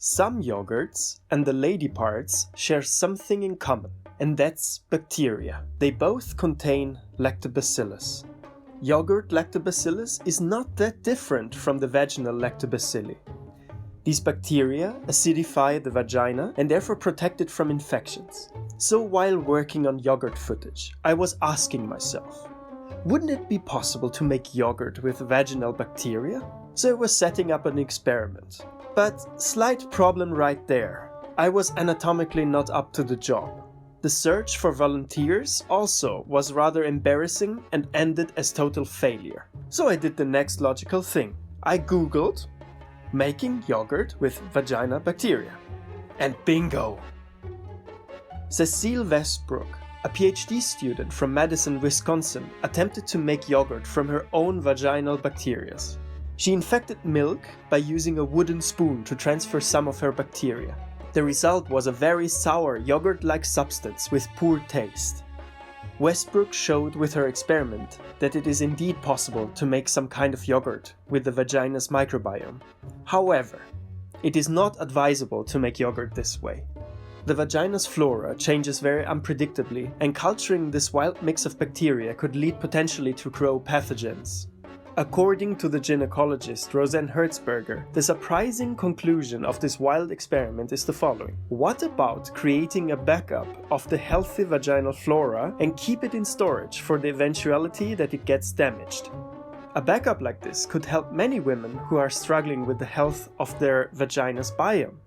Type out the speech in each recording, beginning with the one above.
Some yogurts and the lady parts share something in common, and that's bacteria. They both contain lactobacillus. Yogurt lactobacillus is not that different from the vaginal lactobacilli. These bacteria acidify the vagina and therefore protect it from infections. So while working on yogurt footage, I was asking myself, wouldn't it be possible to make yogurt with vaginal bacteria? So I was setting up an experiment. But slight problem right there. I was anatomically not up to the job. The search for volunteers also was rather embarrassing and ended as total failure. So I did the next logical thing. I googled making yogurt with vagina bacteria. And bingo! Cecile Westbrook, a PhD student from Madison, Wisconsin, attempted to make yogurt from her own vaginal bacteria. She infected milk by using a wooden spoon to transfer some of her bacteria. The result was a very sour yogurt-like substance with poor taste. Westbrook showed with her experiment that it is indeed possible to make some kind of yogurt with the vagina's microbiome. However, it is not advisable to make yogurt this way. The vagina's flora changes very unpredictably, and culturing this wild mix of bacteria could lead potentially to grow pathogens. According to the gynecologist Roseanne Hertzberger, the surprising conclusion of this wild experiment is the following. What about creating a backup of the healthy vaginal flora and keep it in storage for the eventuality that it gets damaged? A backup like this could help many women who are struggling with the health of their vagina's biome.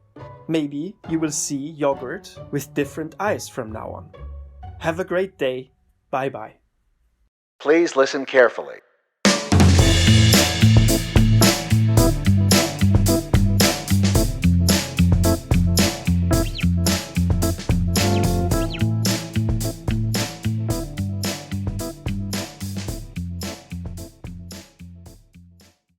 Maybe you will see yogurt with different eyes from now on. Have a great day. Bye bye. Please listen carefully.